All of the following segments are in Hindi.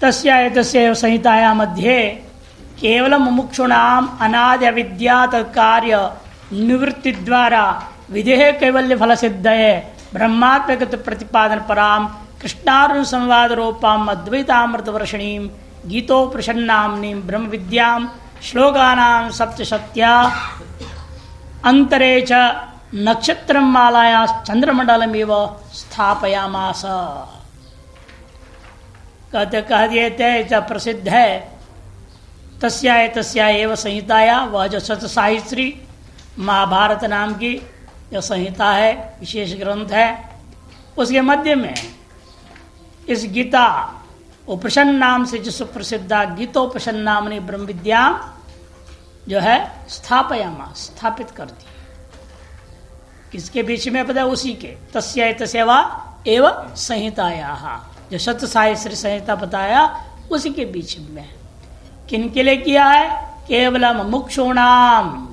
तस्या संहिताया मध्ये केवल मुमुक्षुणाम अनादि अविद्या तत्कार्य निवृत्ति द्वारा विधेय कैवल्य फल सिद्धये ब्रह्मात्मक प्रतिपादन पराम कृष्णार्जुन संवाद रूपाम अद्वैतामृत वर्षिणीम गीतोपनिषन्नाम्नीम ब्रह्म विद्याम श्लोकानां सप्तशत्या अंतरे च नक्षत्रम मालाया चंद्रमंडलमिव स्थापयामास। कहते कह दिए थे प्रसिद्ध है तस्या एव संहिताया, वह जो सत साहित्री महाभारत नाम की जो संहिता है, विशेष ग्रंथ है, उसके मध्य में इस गीता उपनिषद नाम से जो सुप्रसिद्धा गीतोपनिषद नामनी ब्रह्म विद्या जो है स्थापयामा स्थापित कर दी। किसके बीच में पता? उसी के तस्या एव संहिताया, जो सत्य साहित्री संहिता बताया उसी के बीच में। किनके लिए किया है? केवल मुमुक्षुणाम,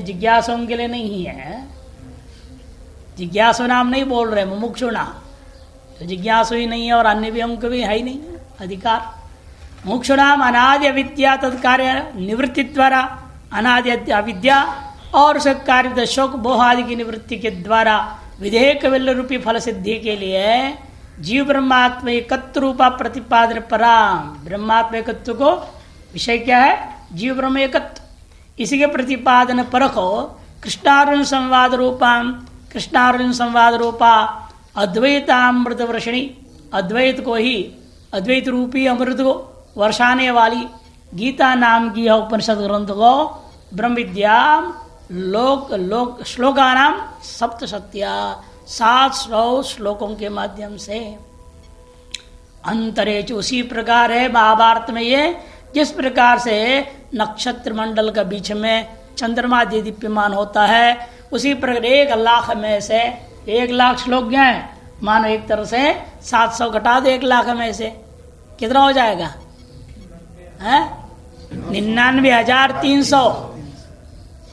जिज्ञासुओं के लिए नहीं है। जिज्ञासु नाम नहीं बोल रहे, मुमुक्षुणाम तो जिज्ञासु ही नहीं है और अन्य भी अंक भी है ही नहीं अधिकार। मुमुक्षुणाम अनादि अविद्या तत्कार्य निवृत्ति द्वारा, अनादि अविद्या और उसके कार्य शोक मोह आदि की निवृत्ति के द्वारा विधेय कैवल्य रूपी फल सिद्धि के लिए जीव ब्रह्मात्म एकत्व रूपा प्रतिपादन पराम, ब्रह्मात्म एकत्व को विषय क्या है? जीव ब्रह्म एकत्व। इसी के प्रतिपादन पर को कृष्णार्जुन संवाद रूपा अद्वैतामृत वर्षिणी, अद्वैत को ही अद्वैत रूपी अमृत को वर्षाने वाली गीता नाम की उपनिषद ग्रंथ को ब्रह्म विद्या लोक श्लोकानाम सप्तशत्या 700 श्लोकों के माध्यम से अंतरेच उसी प्रकार है महाभारत में ये, जिस प्रकार से नक्षत्र मंडल के बीच में चंद्रमा दीप्यमान होता है, उसी प्रकार 1 लाख में से 1 लाख श्लोक हैं, मानो एक तरह से 700 घटा दो 1 लाख में से कितना हो जाएगा? 99,300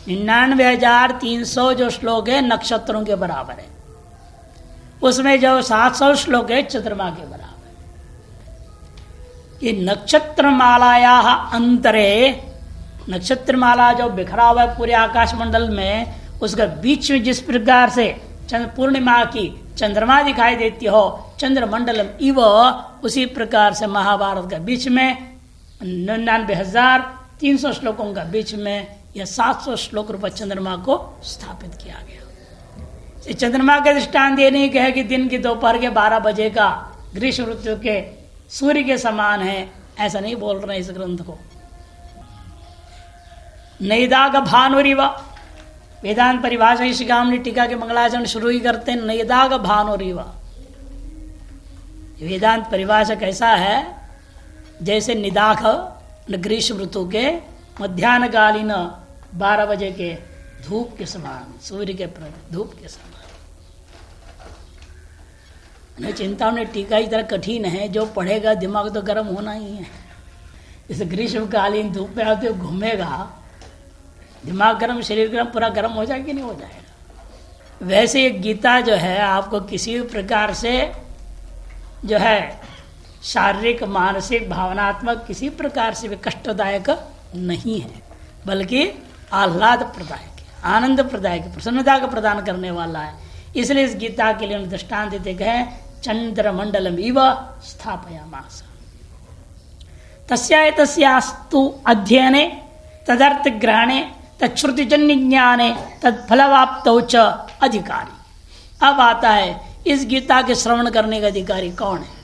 99,300 जो श्लोक है नक्षत्रों के बराबर है। उसमें जो 700 श्लोक है चंद्रमा के बराबर। ये नक्षत्र मालाया अंतरे, नक्षत्र माला जो बिखरा हुआ है पूरे आकाश मंडल में, उसका बीच में जिस प्रकार से पूर्णिमा की चंद्रमा दिखाई देती हो चंद्रमंडलम इव, उसी प्रकार से महाभारत का बीच में 99,300 श्लोकों का बीच में यह 700 श्लोक रूप चंद्रमा को स्थापित किया गया। चंद्रमा का दृष्टांत देने के है कि दिन की दोपहर के 12 बजे का ग्रीष्म ऋतु के सूर्य के समान है, ऐसा नहीं बोल रहे इस ग्रंथ को। नैदाग भानुरिव, वेदांत परिभाषा शिखामणि टीका के मंगलाचरण शुरू ही करते हैं नैदाग भानुरिव। वेदांत परिभाषा कैसा है? जैसे निदाख ग्रीष्म ऋतु के मध्याह्नकालीन 12 बजे के धूप के समान, सूर्य के धूप के समान। चिंता में टीका ही तरह कठिन है, जो पढ़ेगा दिमाग तो गर्म होना ही है। इस ग्रीष्मकालीन धूप में आते घूमेगा, दिमाग गर्म, शरीर गर्म, पूरा गर्म हो जाएगा कि नहीं हो जाएगा? वैसे ये गीता जो है आपको किसी भी प्रकार से जो है शारीरिक, मानसिक, भावनात्मक किसी प्रकार से भी कष्टदायक नहीं है, बल्कि आह्लाद प्रदायक, आनंद प्रदायक, प्रसन्नता का प्रदान करने वाला है। इसलिए इस गीता के लिए दृष्टांत देते गए चंद्रमंडलम इव स्थापयामास। तस्यास्तु अध्ययने तदर्थ ग्रहणे तत्श्रुतिजन्य ज्ञाने तत्फलवाप्तौ च अधिकारी। अब आता है इस गीता के श्रवण करने का अधिकारी कौन है?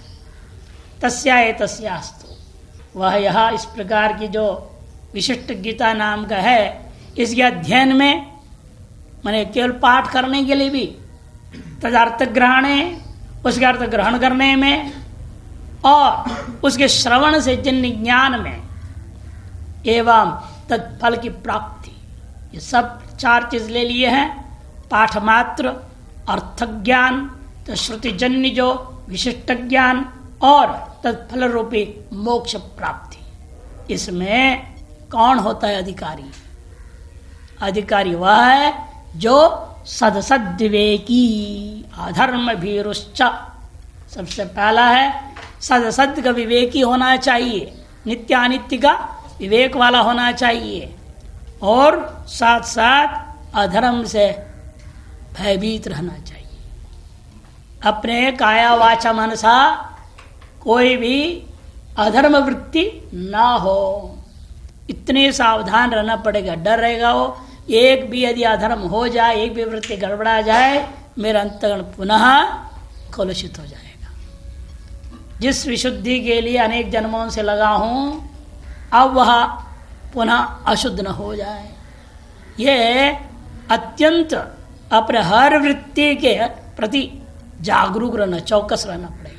तस्यास्तु, वह यह इस प्रकार की जो विशिष्ट गीता नाम का है, इसके अध्ययन में माने केवल पाठ करने के लिए भी, तदर्थ ग्रहणे उसके अर्थ ग्रहण करने में, और उसके श्रवण से जन्य ज्ञान में, एवं तत्फल की प्राप्ति, ये सब 4 चीज ले लिए हैं। पाठ मात्र, अर्थ ज्ञान, तो श्रुतिजन्य जो विशिष्ट ज्ञान, और तत्फल रूपी मोक्ष प्राप्ति। इसमें कौन होता है अधिकारी? अधिकारी वह है जो सदसद्विवेकी अधर्म भीरुश्च, सबसे पहला है सद असत्य का विवेकी होना चाहिए, नित्यानित्य का विवेक वाला होना चाहिए, और साथ साथ अधर्म से भयभीत रहना चाहिए। अपने काया वाचा मनसा कोई भी अधर्म वृत्ति ना हो, इतने सावधान रहना पड़ेगा। डर रहेगा वो, एक भी यदि अधर्म हो जाए, एक भी वृत्ति गड़बड़ा जाए, मेरा अंतःकरण पुनः कलुषित हो जाएगा। जिस विशुद्धि के लिए अनेक जन्मों से लगा हूं, अब वह पुनः अशुद्ध न हो जाए। यह अत्यंत अपने हर वृत्ति के प्रति जागरूक रहना, चौकस रहना पड़ेगा।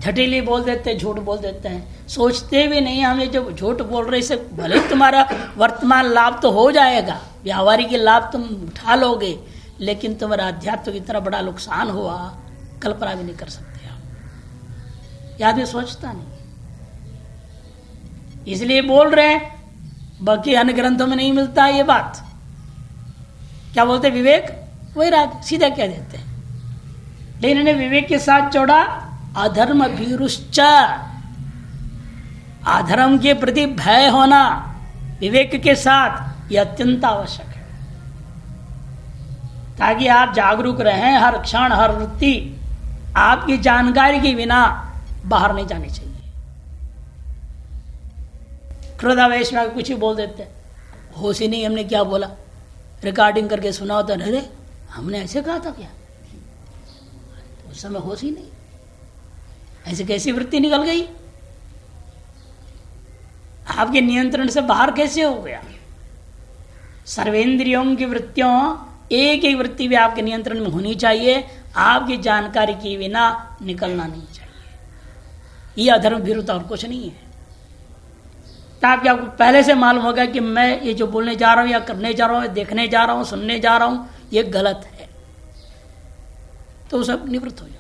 झटीली बोल देते हैं, झूठ बोल देते हैं, सोचते भी नहीं हम ये जो झूठ बोल रहे इससे भले तुम्हारा वर्तमान लाभ तो हो जाएगा, व्यावहारिक लाभ तुम उठा लोगे, लेकिन तुम्हारा अध्यात्म इतना बड़ा नुकसान हुआ, कल्पना भी नहीं कर सकते आप। याद भी सोचता नहीं, इसलिए बोल रहे हैं। बाकी अन्य ग्रंथों में नहीं मिलता ये बात। क्या बोलते? विवेक वैराग्य, सीधा कह देते हैं। लेकिन इन्हें विवेक के साथ जोड़ा अधर्म भीरुश्च, अधर्म के प्रति भय होना विवेक के साथ यह अत्यंत आवश्यक है, ताकि आप जागरूक रहें। हर क्षण हर वृत्ति आपकी जानकारी के बिना बाहर नहीं जानी चाहिए। क्रोधावेश में कुछ ही बोल देते हैं, होश ही नहीं हमने क्या बोला, रिकॉर्डिंग करके सुना होता, अरे हमने ऐसे कहा था क्या, उस समय होश ही नहीं, ऐसे कैसी वृत्ति निकल गई, आपके नियंत्रण से बाहर कैसे हो गया। सर्वेंद्रियों की वृत्तियों, एक एक वृत्ति भी आपके नियंत्रण में होनी चाहिए, आपकी जानकारी के बिना निकलना नहीं चाहिए। यह अधर्म भीरुता और कुछ नहीं है। ताकि आपको पहले से मालूम होगा कि मैं ये जो बोलने जा रहा हूं या करने जा रहा हूं, देखने जा रहा हूं, सुनने जा रहा हूं, ये गलत है, तो सब निवृत्त हो जाओ।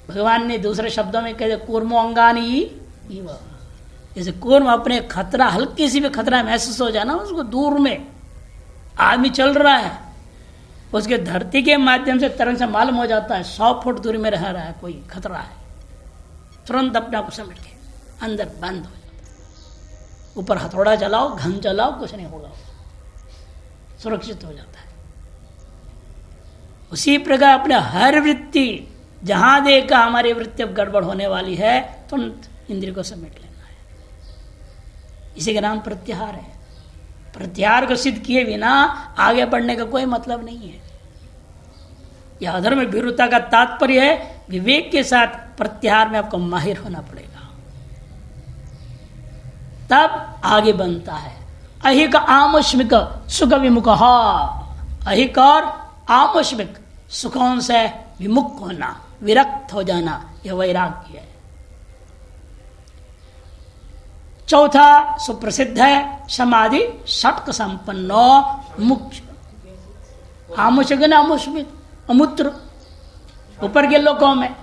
भगवान ने दूसरे शब्दों में कहते कूर्मो अंगानी, जैसे कूर्म अपने खतरा, हल्की सी भी खतरा महसूस हो जाए ना, उसको दूर में आदमी चल रहा है, उसके धरती के माध्यम से तरंग से मालूम हो जाता है 100 फुट दूरी में रह रहा है, कोई खतरा है, तुरंत अपने आप को समेट के अंदर बंद हो जाता है। ऊपर हथौड़ा चलाओ, घन चलाओ, कुछ नहीं होगा, सुरक्षित हो जाता है। उसी प्रकार अपने हर वृत्ति, जहां देखा हमारी वृत्ति अब गड़बड़ होने वाली है, तुरंत इंद्रिय को समेट लेना है। इसी का नाम प्रत्याहार है। प्रत्याहार को सिद्ध किए बिना आगे बढ़ने का कोई मतलब नहीं है। यह अधर्म भीरुता का तात्पर्य है, विवेक के साथ प्रत्याहार में आपको माहिर होना पड़ेगा, तब आगे बनता है। अहिक आमुष्मिक सुख विमुख, अहिक और आमुष्मिक सुखों से विमुख होना, विरक्त हो जाना, यह वैराग्य है। चौथा सुप्रसिद्ध है समाधि षटक संपन्नो मुक्ष। आमुष्मिक न आमुष्मिक, अमूत्र, ऊपर के लोकों में,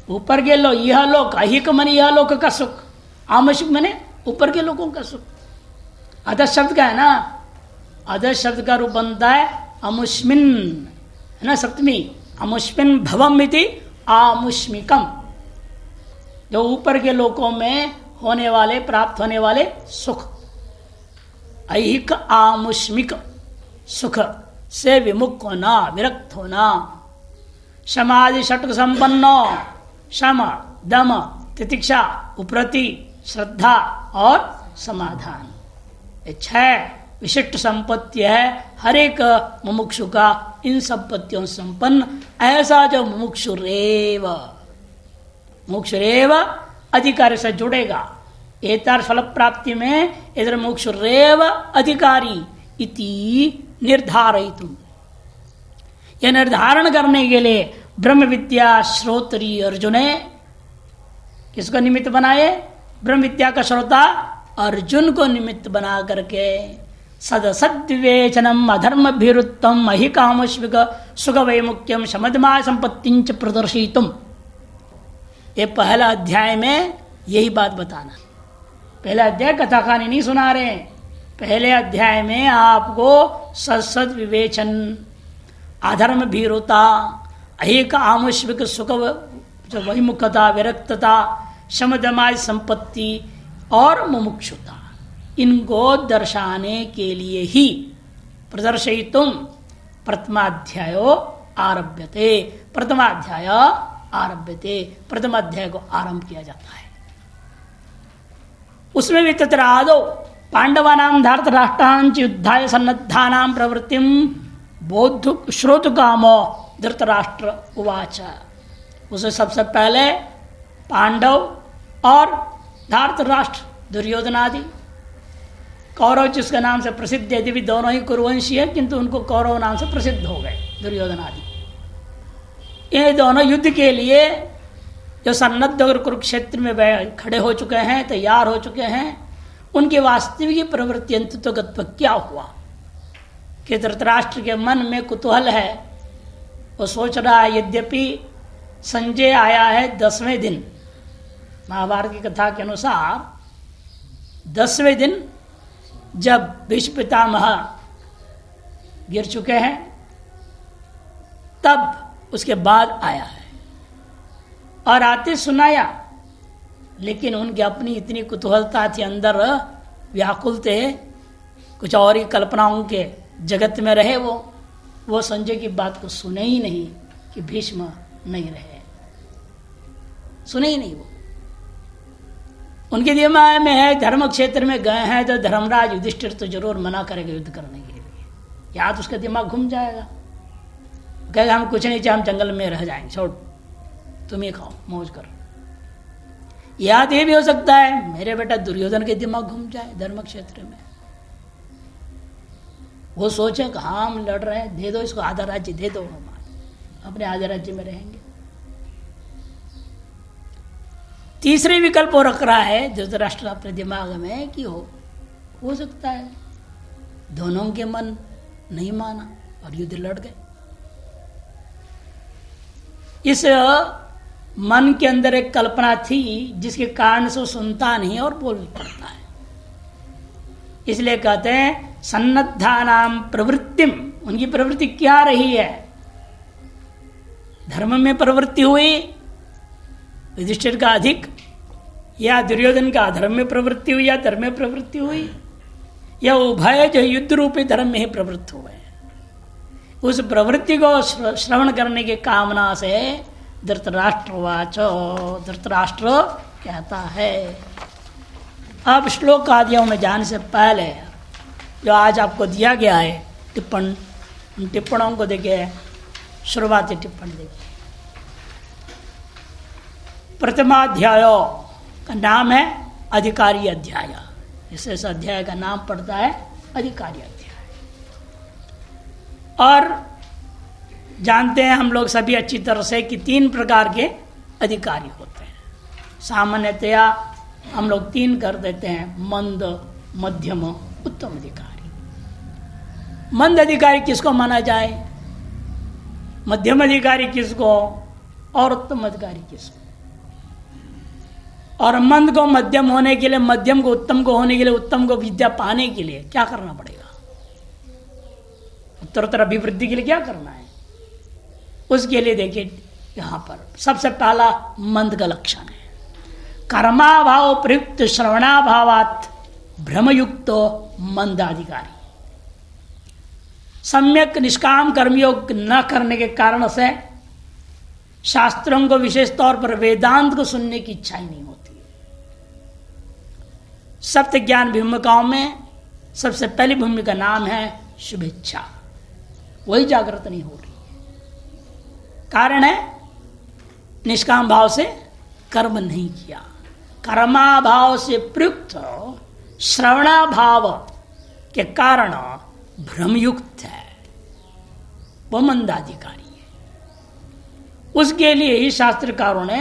ऊपर के लोक, यह लोक, अहिक मन यह लोक का सुख, आमुष्मिक मने ऊपर के लोगों का सुख। अधः शब्द का है ना, अधः शब्द का रूप बनता है अमुष्मिन, है ना, सप्तमी, अमुष्मिन भवम इति आमुष्मिकम, जो ऊपर के लोकों में होने वाले, प्राप्त होने वाले सुख। ऐहिक आमुष्मिक सुख से विमुख होना, विरक्त होना। समाधि षटक संपन्नो, शम, दम, तितिक्षा, उपरति, श्रद्धा और समाधान, ये 6 विशिष्ट संपत्ति है हर एक मुमुक्षु का। इन संपत्तियों से संपन्न ऐसा जो मुमुक्षुरेव, मुमुक्षुरेव अधिकारी से जुड़ेगा, एतार फल प्राप्ति में इधर मुमुक्षुरेव अधिकारी इति निर्धारयितुम, यह निर्धारण करने के लिए ब्रह्म विद्या श्रोत्री अर्जुने, किसको निमित्त बनाए? ब्रह्म विद्या का श्रोता अर्जुन को निमित्त बना करके सदसद्विवेचनम अधर्म भीरुत्तम अहिकामुष्मिक सुख वैमुक्त्यम समधमा संपत्तिंच प्रदर्शितुम। ये पहला अध्याय में यही बात बताना। पहला अध्याय कथा कहानी नहीं सुना रहे, पहले अध्याय में आपको सद विवेचन, अधर्म भीरुता, अहिक आमुष्विक सुख वैमुखता, विरक्तता, शमदमाय संपत्ति और मुमुक्षुता, इनको दर्शाने के लिए ही प्रदर्शयितुम प्रथमाध्यायो आरभ्यते, प्रथमाध्याय आरभ्यते, प्रथम अध्याय को आरंभ किया जाता है। उसमें भी तत्र आदौ पांडवानां धृतराष्ट्राणां युद्धाय सन्नद्धानां प्रवृत्तिं बोद्धु श्रोतुकामो धृतराष्ट्र उवाच। उसे सबसे पहले पांडव और धृतराष्ट्र दुर्योधन आदि, कौरव जिसके नाम से प्रसिद्ध, यदि भी दोनों ही कुरुवंशी है किंतु उनको कौरव नाम से प्रसिद्ध हो गए, दुर्योधन आदि, ये दोनों युद्ध के लिए जो सन्नद्ध और कुरुक्षेत्र में खड़े हो चुके हैं, तैयार हो चुके हैं, उनकी वास्तविक प्रवृत्ति अंततोगत क्या हुआ कि धृतराष्ट्र के मन में कुतूहल है। वो सोच रहा है, यद्यपि संजय आया है 10वें दिन, महाभारत की कथा के अनुसार 10वें दिन जब भीष्म पितामह गिर चुके हैं, तब उसके बाद आया है और आते सुनाया, लेकिन उनकी अपनी इतनी कुतूहलता थी, अंदर व्याकुल थे, कुछ और ही कल्पनाओं के जगत में रहे। वो संजय की बात को सुने ही नहीं कि भीष्म नहीं रहे, सुने ही नहीं। वो उनके दिमाग में है धर्म क्षेत्र में गए हैं तो धर्मराज युधिष्ठिर तो जरूर मना करेगा युद्ध करने के लिए, या तो उसका दिमाग घूम जाएगा, कहेगा हम कुछ नहीं चाहिए, हम जंगल में रह जाएंगे, छोड़ तुम ही खाओ मौज करो। याद ये भी हो सकता है मेरे बेटा दुर्योधन के दिमाग घूम जाए धर्म क्षेत्र में, वो सोचे कि हाँ हम लड़ रहे हैं, दे दो इसको आधा राज्य दे दो, हम अपने आधे राज्य में रहेंगे। तीसरे विकल्प वो रख रहा है धृतराष्ट्र अपने दिमाग में कि हो सकता है दोनों के मन नहीं माना और युद्ध लड़ गए। इस मन के अंदर एक कल्पना थी जिसके कारण से वो सुनता नहीं और बोल पड़ता है। इसलिए कहते हैं सन्नद्धानां प्रवृत्तिम, उनकी प्रवृत्ति क्या रही है? धर्म में प्रवृत्ति हुई युधिष्ठिर का अधिक, या दुर्योधन का अधर्म में प्रवृत्ति हुई, या धर्म में प्रवृत्ति हुई, या उभय जो युद्ध रूपी धर्म में ही प्रवृत्त हुए। उस प्रवृत्ति को श्रवण करने की कामना से धृतराष्ट्रवाचो, धृतराष्ट्र कहता है। अब श्लोक आदियों में जाने से पहले जो आज आपको दिया गया है टिप्पणों को देखिए, शुरुआती टिप्पणी देखिए। प्रथमाध्याय का नाम है अधिकारी अध्याय, इस अध्याय का नाम पड़ता है अधिकारी अध्याय। और जानते हैं हम लोग सभी अच्छी तरह से कि 3 प्रकार के अधिकारी होते हैं। सामान्यतया हम लोग 3 कर देते हैं, मंद, मध्यम, उत्तम अधिकारी। मंद अधिकारी किसको माना जाए, मध्यम अधिकारी किसको और उत्तम अधिकारी किसको? और मंद को मध्यम होने के लिए, मध्यम को उत्तम को होने के लिए, उत्तम को विद्या पाने के लिए क्या करना पड़ेगा? उत्तरोत्तर अभिवृद्धि के लिए क्या करना है? उसके लिए देखिए यहां पर सबसे पहला मंद का लक्षण है कर्माभाव प्रयुक्त श्रवणाभावात भ्रमयुक्तो मंदाधिकारी। सम्यक निष्काम कर्मयोग न करने के कारण से शास्त्रों को विशेष तौर पर वेदांत को सुनने की इच्छा ही नहीं होती। सप्त ज्ञान भूमिकाओं में सबसे पहली भूमिका नाम है शुभेच्छा, वही जागृत नहीं हो रही है। कारण है निष्काम भाव से कर्म नहीं किया, कर्माभाव से प्रयुक्त श्रवणाभाव के कारण भ्रमयुक्त है, वह मंदाधिकारी है। उसके लिए ही शास्त्रकारों ने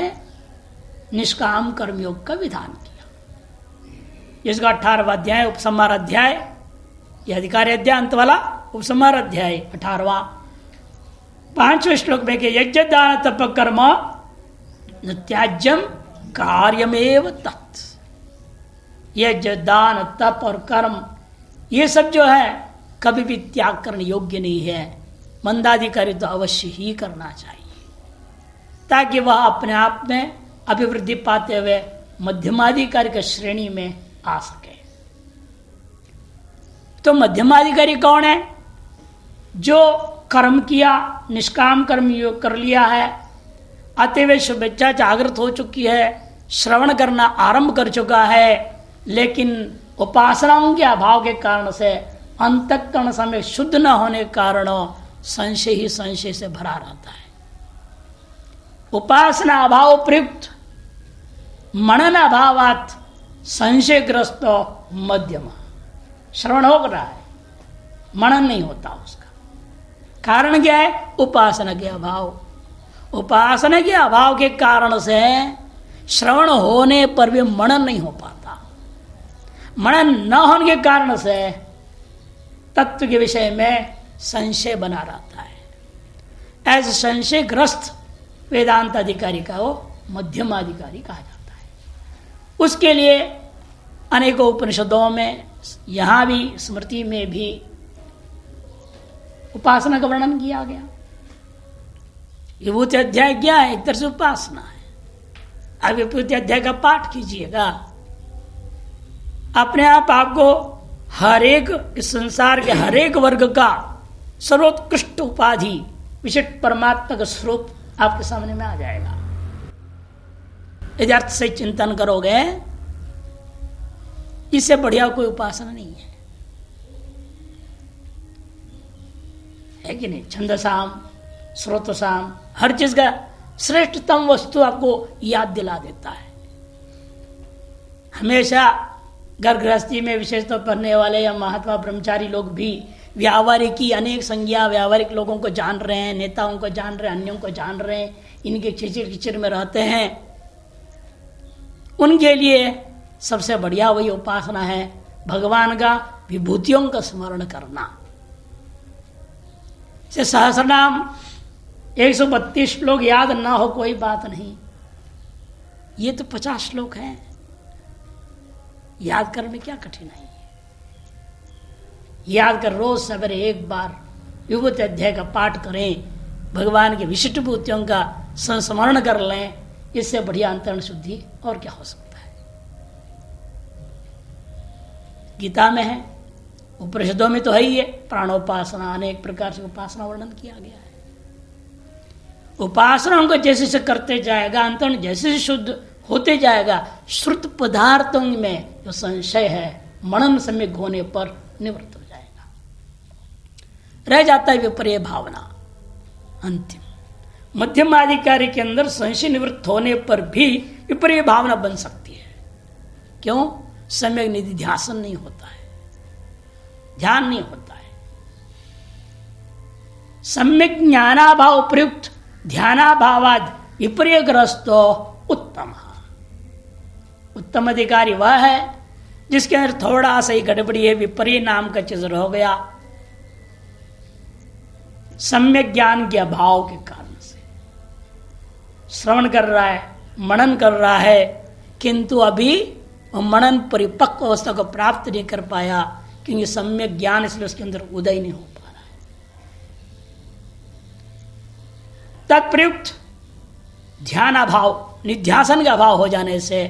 निष्काम कर्मयोग का विधान किया। इसका 18वां अध्याय उपसंहार अध्याय, यह अधिकारी अध्याय अंत वाला उपसंहार अध्याय 18वां 5वें श्लोक में के यज्ञ दान तप कर्म न त्याज्यम कार्यमेव तत्। यज्ञ दान तप और कर्म ये सब जो है कभी भी त्याग करने योग्य नहीं है, मंदाधिकारी तो अवश्य ही करना चाहिए। ताकि वह अपने आप में अभिवृद्धि पाते हुए मध्यमाधिकारी की श्रेणी में आ सके। तो मध्यमाधिकारी कौन है? जो कर्म किया, निष्काम कर्म कर लिया है, अतिवे शुभेच्छा जागृत हो चुकी है, श्रवण करना आरंभ कर चुका है, लेकिन उपासनाओं के अभाव के कारण से, अंतःकरण समय शुद्ध न होने के कारण संशय ही संशय से भरा रहता है। उपासना अभाव प्रयुक्त, मनन अभावात संशयग्रस्त मध्यम। श्रवण हो रहा है, मनन नहीं होता उसका। कारण क्या है? उपासना के अभाव। उपासना के अभाव के कारण से श्रवण होने पर भी मनन नहीं हो पाता। मनन न होने के कारण से तत्व के विषय में संशय बना रहता है। ऐसे संशयग्रस्त वेदांत अधिकारी का वो मध्यम अधिकारी कहा जाता है। उसके लिए अनेकों उपनिषदों में, यहां भी स्मृति में भी उपासना का वर्णन किया गया। विभूति अध्याय क्या है? एक तरह से उपासना है। आप विभूति अध्याय का पाठ कीजिएगा, अपने आप आपको हर एक संसार के हर एक वर्ग का सर्वोत्कृष्ट उपाधि विशिष्ट परमात्मा का स्वरूप आपके सामने में आ जाएगा। यदि अर्थ से चिंतन करोगे, इससे बढ़िया कोई उपासना नहीं है कि नहीं? छंदसाम, स्रोतसाम, हर चीज का श्रेष्ठतम वस्तु आपको याद दिला देता है। हमेशा घर गृहस्थी में विशेषतः पढ़ने वाले या महात्मा ब्रह्मचारी लोग भी व्यावहारिकी अनेक संज्ञा, व्यावहारिक लोगों को जान रहे हैं, नेताओं को जान रहे हैं, अन्यों को जान रहे हैं, इनके खिचड़ खिचड़ में रहते हैं। उनके लिए सबसे बढ़िया वही उपासना है, भगवान का विभूतियों का स्मरण करना। से सहस्रनाम 132 श्लोक याद ना हो कोई बात नहीं, ये तो 50 श्लोक हैं, याद करने में क्या कठिनाई है? याद कर, रोज सवेरे एक बार विभूति अध्याय का पाठ करें, भगवान के विशिष्ट विभूतियों का संस्मरण कर लें, इससे बढ़िया अंतरण शुद्धि और क्या हो सकता है? गीता में है, उपनिषदों में तो है ही है, प्राणोपासना, अनेक प्रकार से उपासना वर्णन किया गया है। उपासनाओं को जैसे से करते जाएगा, अंतरण जैसे से शुद्ध होते जाएगा, श्रुत पदार्थों में जो संशय है मनन सम्यक होने पर निवृत्त हो जाएगा। रह जाता है विपर्य भावना। अंतिम मध्यमाधिकारी के अंदर संशय निवृत्त होने पर भी विपर्य भावना बन सकती है। क्यों? सम्यक निधिध्यासन नहीं होता है, ध्यान नहीं होता है। सम्यक ज्ञानाभाव प्रयुक्त ध्यानाभावाद विपर्यग्रस्तो उत्तम। उत्तम अधिकारी वह है जिसके अंदर थोड़ा सा ही गड़बड़ी है, विपर्य नाम का चीज हो गया, सम्यक ज्ञान के अभाव के कारण से। श्रवण कर रहा है, मनन कर रहा है, किंतु अभी वह मनन परिपक्व अवस्था को प्राप्त नहीं कर पाया, क्योंकि सम्यक ज्ञान इसलिए उसके अंदर उदय नहीं हो पा रहा है। तत्प्रयुक्त ध्यान अभाव, निध्यासन का अभाव हो जाने से,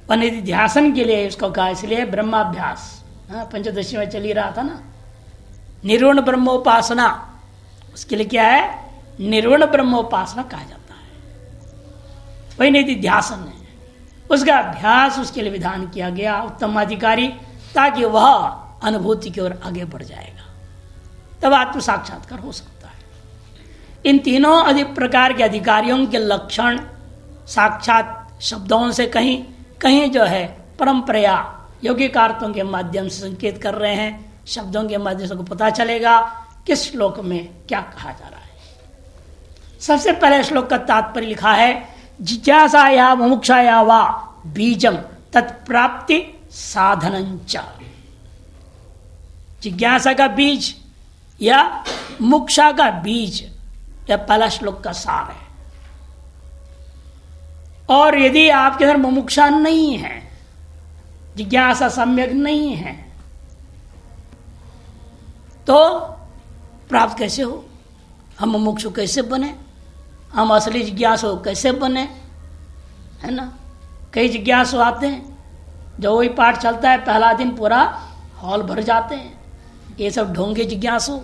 और निध्यासन के लिए उसको कहा, इसलिए ब्रह्माभ्यास पंचदशी में चल ही रहा था ना, निर्गुण ब्रह्मोपासना, उसके लिए क्या है? निर्गुण ब्रह्मोपासना कहा जाता है। वही निध्यासन है, उसका अभ्यास उसके लिए विधान किया गया उत्तम अधिकारी, ताकि वह अनुभूति की ओर आगे बढ़ जाएगा, तब आत्म साक्षात्कार हो सकता है। इन तीनों अधिक प्रकार के अधिकारियों के लक्षण साक्षात शब्दों से कहीं कहीं जो है परंपरा यौगिकार्थों के माध्यम से संकेत कर रहे हैं। शब्दों के माध्यम से को पता चलेगा किस श्लोक में क्या कहा जा रहा है। सबसे पहले श्लोक का तात्पर्य लिखा है, जिज्ञासाया मुमुक्षाया वा बीजम तत्प्राप्ति साधनंच। जिज्ञासा का बीज या मुक्षा का बीज, यह पहला श्लोक का सार है। और यदि आपके अंदर मुमुक्षा नहीं है, जिज्ञासा सम्यक नहीं है, तो प्राप्त कैसे हो? हम मुमुक्षु कैसे बने? हम असली जिज्ञासु कैसे बने, है ना। कई जिज्ञासु आते हैं, जो वही पाठ चलता है पहला दिन पूरा हॉल भर जाते हैं। ये सब ढोंगे जिज्ञासु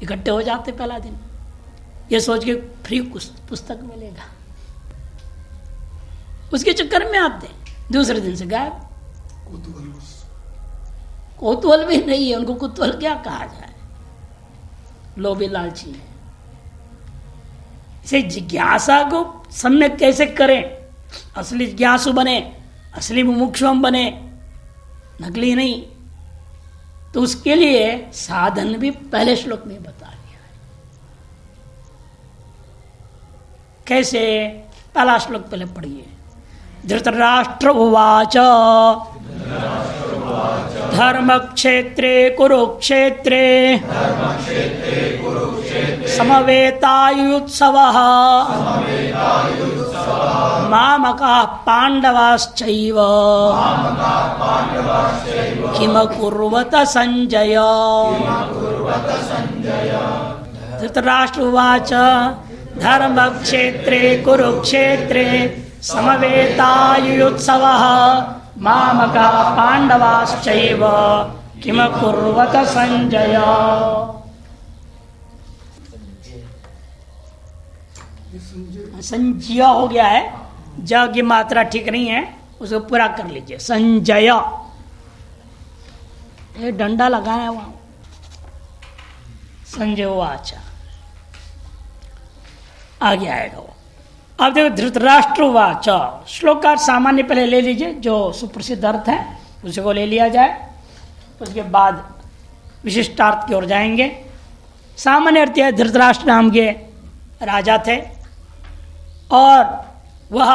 इकट्ठे हो जाते पहला दिन, ये सोच के फ्री पुस्तक मिलेगा, उसके चक्कर में आते हैं, दूसरे दिन से गायब। कौतूहल भी नहीं है उनको, कुतूहल क्या कहा जाए, लोभी लालची है। इसे जिज्ञासा को सम्यक कैसे करें, असली जिज्ञासु बने, असली मुमुक्षु बने, नकली नहीं। तो उसके लिए साधन भी पहले श्लोक में बता दिया है। कैसे, पहला श्लोक पहले पढ़िए। धृतराष्ट्र उवाच धर्मक्षेत्रे कुरुक्षेत्रे समवेतायुत्सवः मामकाः पाण्डवाश्चैव किमकुर्वत संजय। धृतराष्ट्र उवाच धर्मक्षेत्रे कुरुक्षेत्रे समवेतायुत्सवः मामकाः पाण्डवाश्चैव किमकुर्वत संजय। संजय हो गया है, ज की मात्रा ठीक नहीं है, उसको पूरा कर लीजिए। संजय, ये डंडा लगाना है वहां। संजय वाच आगे आएगा वो। अब देखो धृतराष्ट्र वाच, श्लोक का सामान्य पहले ले लीजिए, जो सुप्रसिद्ध अर्थ है उसी को ले लिया जाए, उसके बाद विशिष्टार्थ की ओर जाएंगे। सामान्य अर्थ है, धृतराष्ट्र नाम के राजा थे और वह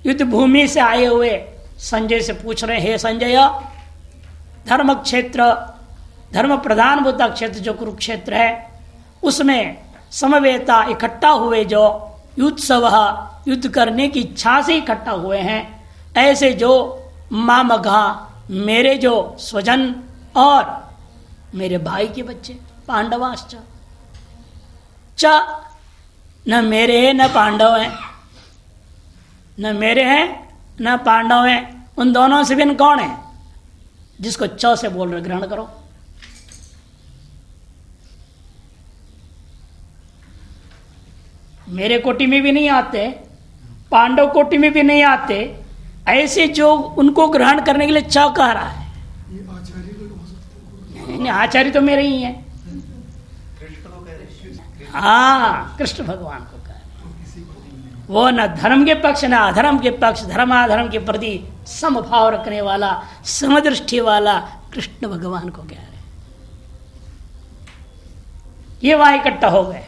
युद्ध भूमि से आए हुए संजय से पूछ रहे, हे संजय, धर्म क्षेत्र, धर्म प्रधान भूता क्षेत्र जो कुरुक्षेत्र है, उसमें समवेता इकट्ठा हुए जो युत्सव, युद्ध करने की इच्छा से इकट्ठा हुए हैं, ऐसे जो मामघा, मेरे जो स्वजन और मेरे भाई के बच्चे पांडवाश्च, च न मेरे हैं न पांडव हैं, न मेरे हैं न पांडव हैं, उन दोनों से भिन्न कौन है? जिसको च से बोल रहे ग्रहण करो। मेरे कोटि में भी नहीं आते, पांडव कोटि में भी नहीं आते, ऐसे जो उनको ग्रहण करने के लिए च कह रहा है। नहीं, आचार्य तो मेरे ही है। हाँ, कृष्ण भगवान को कह रहे, वो न धर्म के पक्ष न अधर्म के पक्ष, धर्माधर्म के प्रति समभाव रखने वाला, समदृष्टि वाला कृष्ण भगवान को कह रहे। ये वहां इकट्ठा हो गए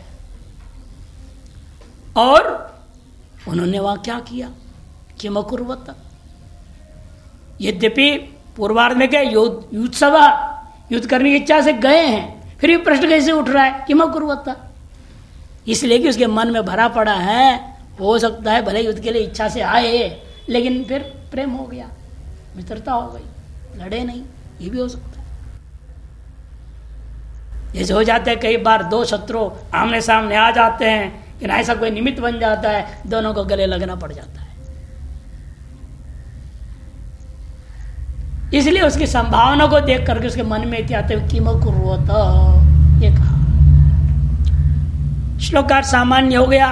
और उन्होंने वहां क्या किया? किम कुर्वत, यद्यपि पूर्वार्ध में क्या युत्सव, युद्ध करने की इच्छा से गए हैं, फिर भी प्रश्न कैसे उठ रहा है किम कुर्वत? इसलिए कि उसके मन में भरा पड़ा है, हो सकता है भले युद्ध के लिए इच्छा से आए, लेकिन फिर प्रेम हो गया, मित्रता हो गई, लड़े नहीं, ये भी हो सकता है। जैसे हो जाता है कई बार दो शत्रु आमने सामने आ जाते हैं, कि ऐसा कोई निमित्त बन जाता है, दोनों को गले लगना पड़ जाता है। इसलिए उसकी संभावना को देख करके उसके मन में आते हुए किम कुर्वत, ये कहा। श्लोकार सामान्य हो गया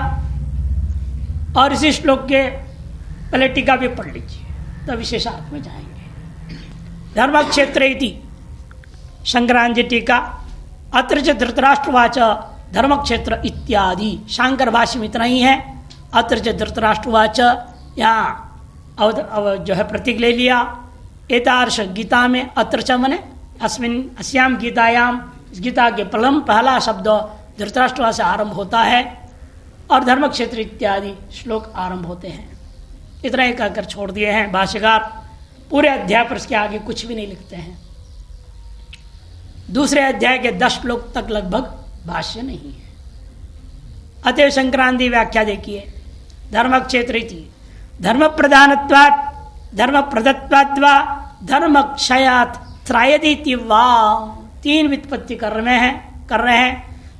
और इसी श्लोक के पहले टीका भी पढ़ लीजिए, तो विशेषार्थ में जाएंगे। धर्म क्षेत्र इति शंकराचार्य टीका, अत्र च धृतराष्ट्रवाच धर्म क्षेत्र इत्यादि, शांकर भाष्य में इतना ही है। अत्र च धृतराष्ट्रवाच, यहाँ जो है प्रतीक ले लिया। एतार्श गीता में अत्र च मने अस्मिन अस्याम गीतायाम, इस गीता के पहला शब्द धृतराष्ट्र से आरंभ होता है और धर्म क्षेत्र इत्यादि श्लोक आरंभ होते हैं। इतना ही कहकर छोड़ दिए हैं भाष्यकार। पूरे अध्याय पर इसके आगे कुछ भी नहीं लिखते हैं। दूसरे अध्याय के 10 श्लोक तक लगभग भाष्य नहीं है। अतएव संक्रांति व्याख्या देखिए। धर्म क्षेत्र इति धर्म प्रधानत्वात्, धर्म प्रदत्वाद्वा, धर्म क्षयात् त्रायदीति वा, 3 व्युत्पत्ति कर रहे हैं।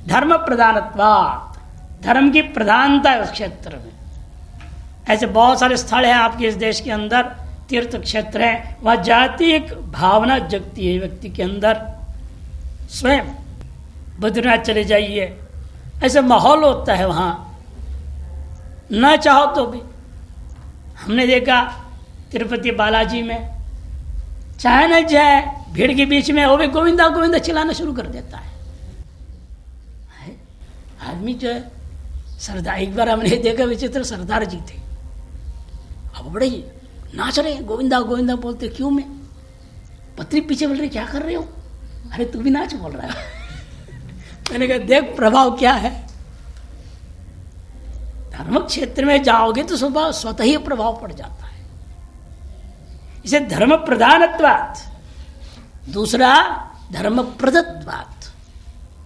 धर्म प्रधानत्वात्, धर्म की प्रधानता है उस क्षेत्र में। ऐसे बहुत सारे स्थल हैं आपके इस देश के अंदर, तीर्थ क्षेत्र है, वह जाति एक भावना जगती है व्यक्ति के अंदर। स्वयं बद्रीनाथ चले जाइए, ऐसे माहौल होता है वहाँ, न चाहो तो भी। हमने देखा तिरुपति बालाजी में, चाहे न जाए भीड़ के बीच में वो भी गोविंदा गोविंदा चिल्लाना शुरू कर देता है। आदमी जो है सरदार, एक बार हमने देखा विचित्र, सरदार जी थे, अब बड़े नाच रहे हैं, गोविंदा गोविंदा बोलते। क्यों? मैं पत्नी पीछे बोल रही, क्या कर रहे हो? अरे तू भी नाच बोल रहा है। मैंने कहा देख प्रभाव क्या है। धर्म क्षेत्र में जाओगे तो स्वतः ही प्रभाव पड़ जाता है। इसे धर्म प्रधानत्वात्, दूसरा धर्म प्रदत्वात्।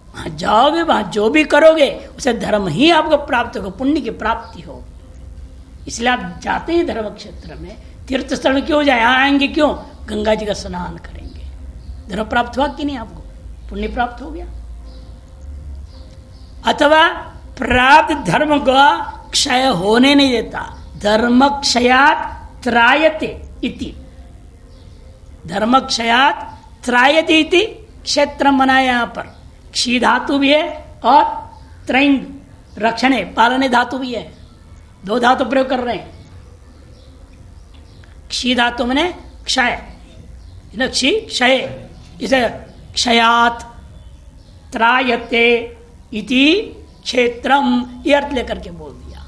वहां जाओगे, वहां जो भी करोगे उसे धर्म ही आपको प्राप्त होगा, पुण्य की प्राप्ति हो। इसलिए आप जाते हैं धर्म क्षेत्र में, तीर्थ स्थल में क्यों जाए? आएंगे क्यों? गंगा जी का स्नान करेंगे। धर्म प्राप्त हुआ कि नहीं? आपको पुण्य प्राप्त हो गया। अथवा प्राप्त धर्म का क्षय होने नहीं देता। धर्म क्षयात त्रायते इति, धर्म क्षयात त्रायते इति क्षेत्र मना। यहां पर क्षी धातु भी है और त्रैंग रक्षणे पालने धातु भी है, दो धातु प्रयोग कर रहे हैं। क्षी धातु मैंने क्षय, क्षी क्षय, इसे क्षयात त्रायते इति क्षेत्रम, ये अर्थ लेकर के बोल दिया।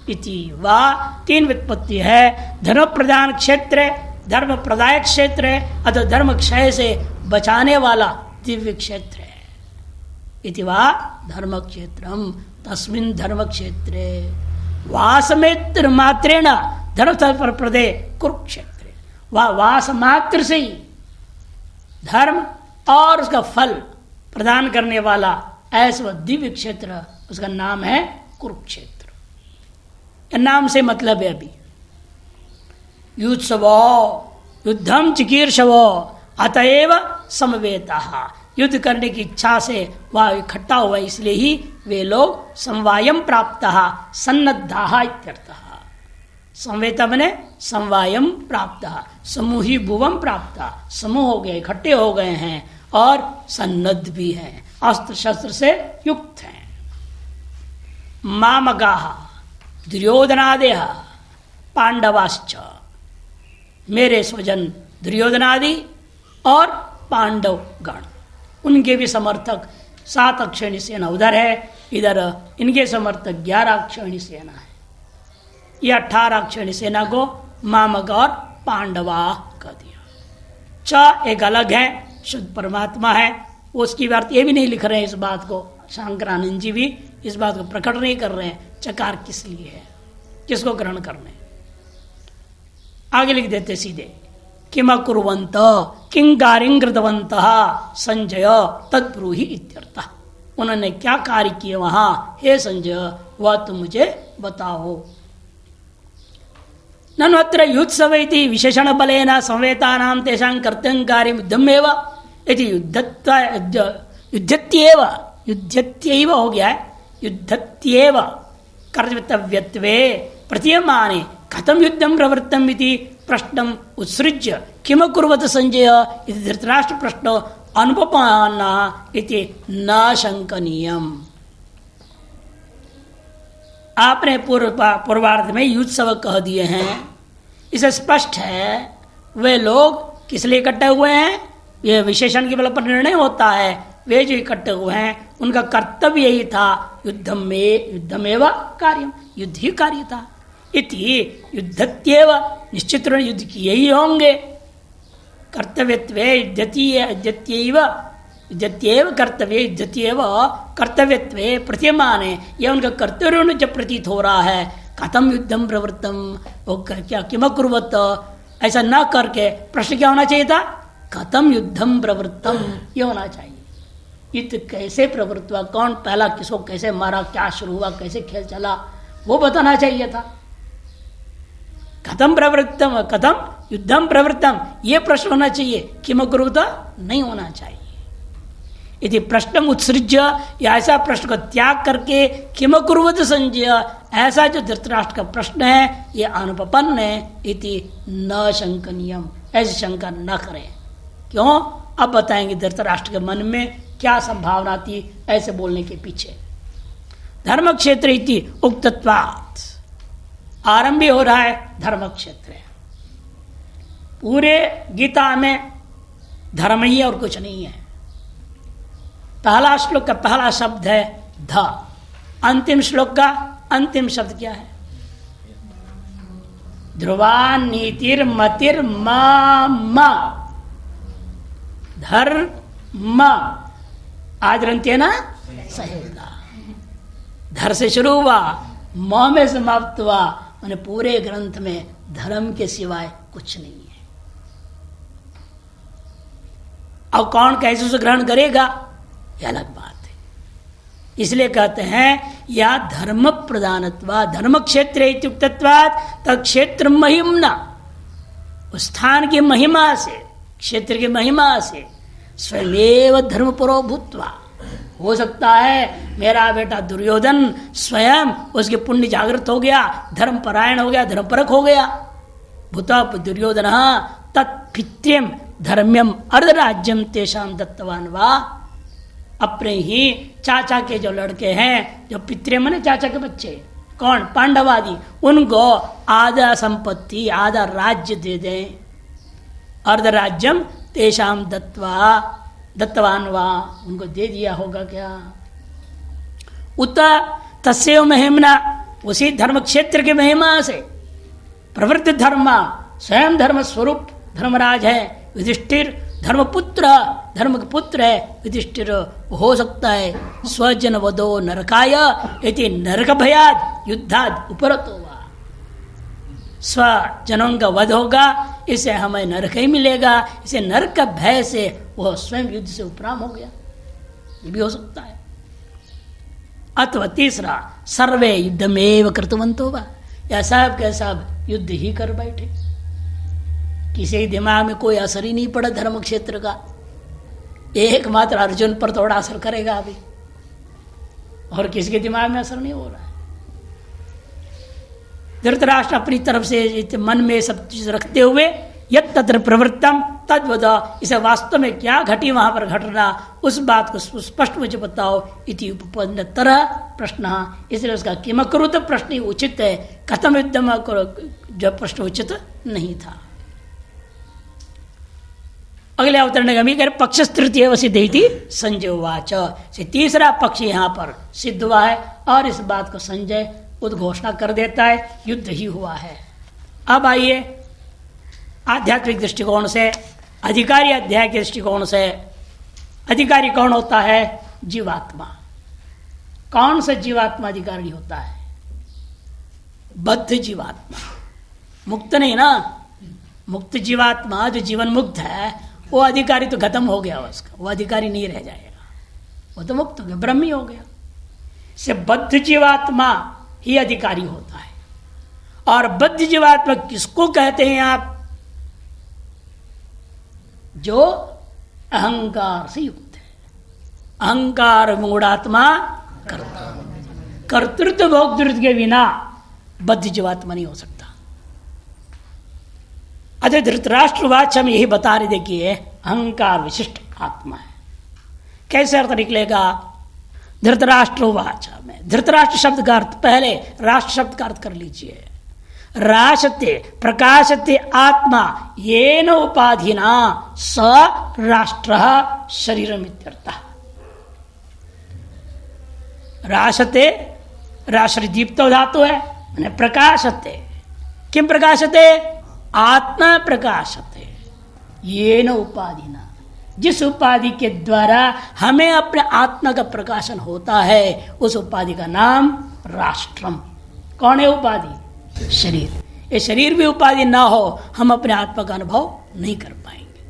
इति वा तीन व्युत्पत्ति है। धर्म प्रधान क्षेत्र, धर्म प्रदायक क्षेत्र है, अथवा धर्म क्षय से बचाने वाला दिव्य क्षेत्र है। इति वा धर्म क्षेत्रम तस्मिन् धर्म क्षेत्रे वासमेत्र मात्रेण धर्म प्रदे कुरुक्षेत्र। वह वास मात्र से ही धर्म और उसका फल प्रदान करने वाला ऐसा दिव्य क्षेत्र, उसका नाम है कुरुक्षेत्र। नाम से मतलब है अभी युत्सवो युद्धम चिकीर्षवो अतएव समवेता, युद्ध करने की इच्छा से वह इकट्ठा हुआ, इसलिए ही वे लोग समवायम प्राप्त सन्नद्धा इत्यर्थः। संवेता बने समवायम प्राप्त, समूही भुवम प्राप्त, समूह हो गए, इकट्ठे हो गए हैं और सन्नद्ध भी हैं, अस्त्र शस्त्र से युक्त हैं। मामगाः दुर्योधनादेह पांडवाश्च, मेरे स्वजन दुर्योधनादि और पांडव गण, उनके भी समर्थक 7 अक्षौहिणी सेना उधर है, इधर इनके समर्थक 11 अक्षौहिणी सेना है। ये 18 अक्षौहिणी सेना को मामग और पांडवा कह दिया। च एक अलग है, शुद्ध परमात्मा है, उसकी बात ये भी नहीं लिख रहे हैं। इस बात को शंकरानंद जी भी इस बात को प्रकट नहीं कर रहे हैं, चकार किस लिए है, किसको ग्रहण करने। आगे लिख देते सीधे, किम कुर्वन्त किंकारिं कृतवन्तः संजय तद्ब्रूहि इत्यर्थः। उन्होंने क्या कार्य किए वहां, हे संजय वह तुम मुझे बताओ। ननु अत्र युत्सव इति विशेषण बलेन संवेतानां तेषां कर्तव्यं कार्यं युद्धमेव इति युद्धत्येव, युद्धत्यैव हो गया है, युद्धत्येव कर्तव्यत्वे प्रतीयमाने कथम युद्धं प्रवृत्तम् इति प्रश्नम् उत्सृज्य किम कुर्वत संजय इति धृतराष्ट्र प्रश्नो अनुपपन्ना इति न शंकनीयम्। आपने पूर्वार्ध में युत्सव कह दिए हैं, इसे स्पष्ट है वे लोग किस लिए इकट्ठे हुए हैं। यह विशेषण के बल पर निर्णय होता है। वे जो इकट्ठे हुए हैं उनका कर्तव्य यही था, युद्धमेव कार्यम, युद्ध ही कार्य था। इति युद्धत्येव, निश्चित रूप युद्ध किए ही होंगे। कर्तव्यत्वे युद्धत्येव कर्तव्य, युद्धत्येव कर्तव्यत्वे प्रतीयमाने, यह उनका कर्तव्य जब प्रतीत हो रहा है। कथम युद्धम प्रवृत्तम, वो क्या किम कुर्वत, ऐसा न करके प्रश्न क्या होना चाहिए था, कथम युद्धम प्रवृत्तम, ये होना चाहिए। युद्ध कैसे प्रवृत्त हुआ, कौन पहला किसको कैसे मारा, क्या शुरू हुआ, कैसे खेल चला, वो बताना चाहिए था। कथम प्रवृत्तम, कथम युद्धम प्रवृत्तम, ये प्रश्न होना चाहिए, किम कुरुत नहीं होना चाहिए। यदि प्रश्न उत्सृज्य, या ऐसा प्रश्न को त्याग करके किम कुर्वत संजय, ऐसा जो धृतराष्ट्र का प्रश्न है ये अनुपपन्न है, इति न शंकनीयम, ऐसी शंका न करें। क्यों? अब बताएंगे धृतराष्ट्र के मन में क्या संभावना थी ऐसे बोलने के पीछे। धर्म क्षेत्र इति उक्तत्वात्, आरंभ हो रहा है धर्म क्षेत्र। पूरे गीता में धर्म ही और कुछ नहीं है। पहला श्लोक का पहला शब्द है ध, अंतिम श्लोक का अंतिम शब्द क्या है? ध्रुवान नीतिर मतिर म, धर्म आदरंत्य ना सहेगा। धर से शुरू हुआ, म में समाप्त हुआ, मैंने पूरे ग्रंथ में धर्म के सिवाय कुछ नहीं है। अब कौन कैसे उसे ग्रहण करेगा यह अलग बात है। इसलिए कहते हैं या धर्म प्रधानत्वा धर्म क्षेत्र इत्युक्तत्वात् तत्क्षेत्र महिम्ना, उस स्थान की महिमा से, क्षेत्र की महिमा से स्वयमेव धर्म परो भूत्वा, हो सकता है मेरा बेटा दुर्योधन स्वयं उसके पुण्य जागृत हो गया, धर्म परायण हो गया, धर्म परक हो गया। भूता दुर्योधन तत्पित्र्यम धर्म्यम अर्धराज्यम तेषाम दत्तवान वा, अपने ही चाचा के जो लड़के हैं, जो पितृ माने चाचा के बच्चे, कौन? पांडवादि, उनको आधा संपत्ति आधा राज्य दे दें। अर्धराज्यम तेषाम दत्तवान वा, उनको दे दिया होगा क्या? उत तस्यैव महिम्ना, उसी धर्म क्षेत्र के महिमा से प्रवृत्ति धर्म, स्वयं धर्म स्वरूप धर्मराज है युधिष्ठिर, धर्मपुत्र, धर्म के पुत्र है युधिष्ठिर, हो सकता है स्वजन वधो नरकाय इति नरक भयाद युद्धाद उपरतो वा, स्वजनों का वध होगा, इसे हमें नरक ही मिलेगा, इसे नरक का भय से वह स्वयं युद्ध से उपराम हो गया, ये भी हो सकता है। अथवा तीसरा, सर्वे युद्धमेव कृतवंतो वा, या सब के सब युद्ध ही कर बैठे, किसी दिमाग में कोई असर ही नहीं पड़ा धर्म क्षेत्र का। एकमात्र अर्जुन पर थोड़ा असर करेगा अभी, और किसी के दिमाग में असर नहीं हो रहा है। धृतराष्ट्र अपनी तरफ से मन में सब चीज रखते हुए यत् तत्र प्रवृत्तम तद्वद, इसे वास्तव में क्या घटी वहां पर घटना, उस बात को स्पष्ट मुझे बताओ। इति उपपन्न तरह प्रश्न, इसलिए उसका किमकुरुत प्रश्न उचित है, कथम युद्धम करो, जो प्रश्न उचित नहीं था। अगले अवतरण का पक्ष तृतीय सिद्ध थी संजय वाच, से तीसरा पक्ष यहाँ पर सिद्ध हुआ है, और इस बात को संजय उद्घोषणा कर देता है, युद्ध ही हुआ है। अब आइए आध्यात्मिक दृष्टिकोण से, अधिकारी अध्याय के दृष्टिकोण से, अधिकारी कौन होता है? जीवात्मा। कौन सा जीवात्मा अधिकारी होता है? बद्ध जीवात्मा, मुक्त नहीं ना। मुक्त जीवात्मा जो जीवन मुक्त है वो अधिकारी तो खत्म हो गया उसका, वो अधिकारी नहीं रह जाएगा, वो तो मुक्त हो गया, ब्रह्मी हो गया। से बद्ध जीवात्मा ही अधिकारी होता है। और बद्ध जीवात्मा किसको कहते हैं आप? जो अहंकार से युक्त है, अहंकार मूढ़ात्मा कर्ता, कर्तृत्व भोक्तृत्व के बिना बद्ध जीवात्मा नहीं हो सकता। अतः धृतराष्ट्रवाच हम यही बता रहे, देखिए अहंकार विशिष्ट आत्मा है। कैसे अर्थ निकलेगा? धृतराष्ट्रवाच में धृतराष्ट्र शब्द का अर्थ, पहले राष्ट्र शब्द का अर्थ कर लीजिए। राशते प्रकाशते आत्मा येन उपाधिना स राष्ट्र शरीरम इत्यर्थः। राशते, राष्ट्र दीप्तो धातु है, मैंने प्रकाशते, किम प्रकाशते? आत्मा प्रकाशते येन उपाधिना, जिस उपाधि के द्वारा हमें अपने आत्मा का प्रकाशन होता है, उस उपाधि का नाम राष्ट्रम। कौन है उपाधि? शरीर। ये शरीर भी उपाधि ना हो, हम अपने आत्मा का अनुभव नहीं कर पाएंगे।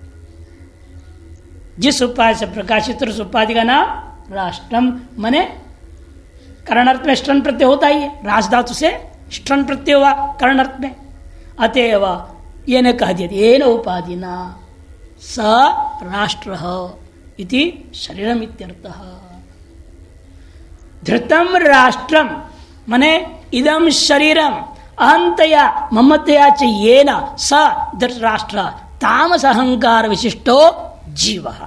जिस उपाधि से प्रकाशित उस उपाधि का नाम राष्ट्रम, मने करण अर्थ में स्टन प्रत्यय होता ही है, राज धातु से स्टन प्रत्यय हुआ करण अर्थ में। अतएव ये ने कह दिया, ये न उपाधि ना स राष्ट्र, इति शरीरम इत्यर्थः। धृतम राष्ट्रम मने इदम शरीरम अहंतया ममतया च येन स धृतराष्ट्र तामस अहंकार विशिष्टो जीवः।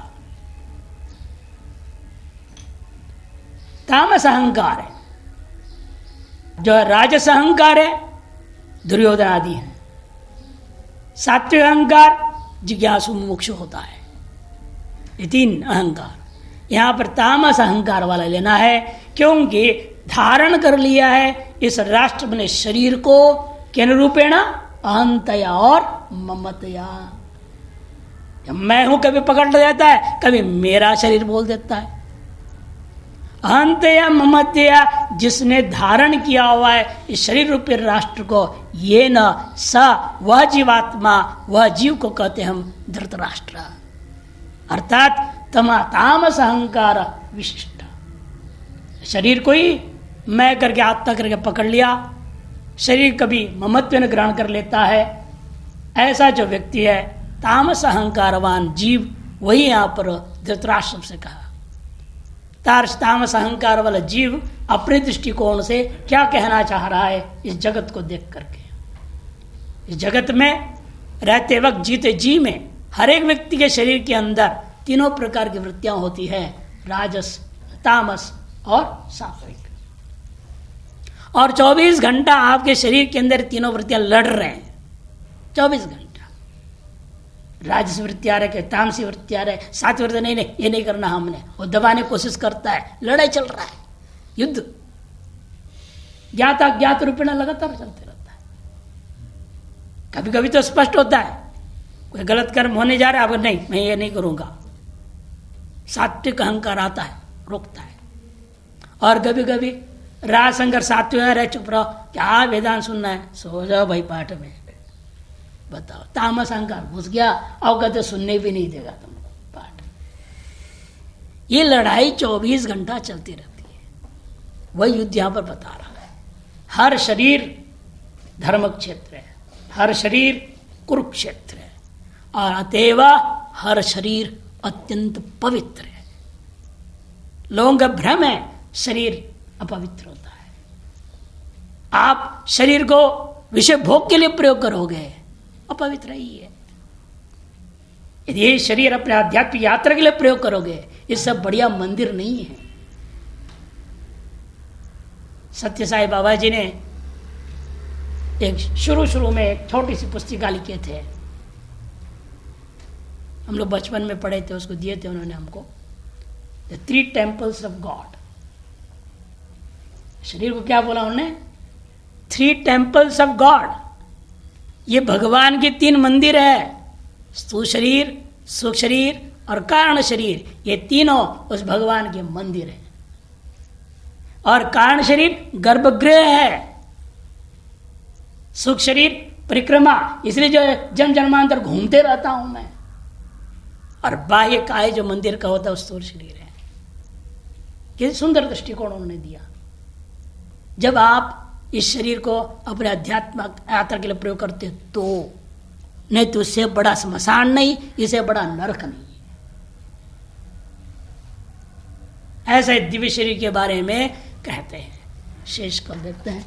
तामस अहंकार है, जो राजस अहंकार है दुर्योधन आदि है। सात्विक अहंकार जिज्ञासु मुमुक्षु होता है। ये तीन अहंकार। यहां पर तामस अहंकार वाला लेना है, क्योंकि धारण कर लिया है इस राष्ट्र ने शरीर को किन रूपेण अहंतया और ममतया। मैं हूं कभी पकड़ लेता है, कभी मेरा शरीर बोल देता है। अहंतया ममतया जिसने धारण किया हुआ है इस शरीर रूपी राष्ट्र को, ये न स वह जीवात्मा, वह जीव को कहते हम धृतराष्ट्र। अर्थात तामस अहंकार विशिष्ट। शरीर को ही मैं करके आत्मा करके पकड़ लिया, शरीर कभी ममत्व न ग्रहण कर लेता है। ऐसा जो व्यक्ति है तामस अहंकारवान जीव, वही यहां पर धृतराष्ट्र से कहा। तामस अहंकार वाला जीव अपने दृष्टिकोण से क्या कहना चाह रहा है इस जगत को देख करके। इस जगत में रहते वक्त जीते जी में हर एक व्यक्ति के शरीर के अंदर तीनों प्रकार की वृत्तियां होती है, राजस, तामस और सात्विक। और 24 घंटा आपके शरीर के अंदर तीनों वृत्तियां लड़ रहे हैं। 24 घंटा राजस वृत्ति आ रहे, तामसी वृत्ति आ रहे, सात्विक वृत्ति नहीं, ये नहीं करना हमने, वो दबाने की कोशिश करता है। लड़ाई चल रहा है, युद्ध ज्ञात अज्ञात रूपेण लगातार चलते रहता है। कभी कभी तो स्पष्ट होता है कोई गलत कर्म होने जा रहा है, अब नहीं मैं ये नहीं करूंगा, सात्विक अहंकार आता है, रोकता है। और कभी कभी राज संकर सात्विक रहे, चुप रहो, क्या वेदांत सुनना है, सो जाओ भाई पाठ में, बताओ। तामस अहंकार घुस गया, अब कहते सुनने भी नहीं देगा तुमको पाठ। ये लड़ाई 24 घंटा चलती रहती है। वही युद्ध यहां पर बता रहा है। हर शरीर धर्म क्षेत्र है, हर शरीर कुरुक्षेत्र है, और अतएव हर शरीर अत्यंत पवित्र है। लोगों का भ्रम है शरीर अपवित्र होता है। आप शरीर को विषय भोग के लिए प्रयोग करोगे, अपवित्र ही है। यदि ये शरीर अपने आध्यात्मिक यात्रा के लिए प्रयोग करोगे, ये सब बढ़िया मंदिर नहीं है। सत्य साई बाबा जी ने एक शुरू में एक छोटी सी पुस्तिका लिखे थे, हम लोग बचपन में पढ़े थे, उसको दिए थे उन्होंने हमको, द 3 टेम्पल्स ऑफ गॉड। शरीर को क्या बोला उन्होंने? 3 टेम्पल्स ऑफ गॉड। ये भगवान के 3 मंदिर है, स्थूल शरीर, सूक्ष्म शरीर और कारण शरीर। ये तीनों उस भगवान के मंदिर है। और कारण शरीर गर्भगृह है, सूक्ष्म शरीर परिक्रमा, इसलिए जो जन्म जन्मांतर घूमते रहता हूं मैं। और बाह्य काय जो मंदिर का होता है, स्थूल शरीर है। किस सुंदर दृष्टिकोण उन्होंने दिया। जब आप इस शरीर को अपने आध्यात्मिक यात्रा के लिए प्रयोग करते तो, नहीं तो इससे बड़ा स्मशान नहीं, इससे बड़ा नरक नहीं। ऐसे दिव्य शरीर के बारे में कहते हैं। शेष कर देखते हैं।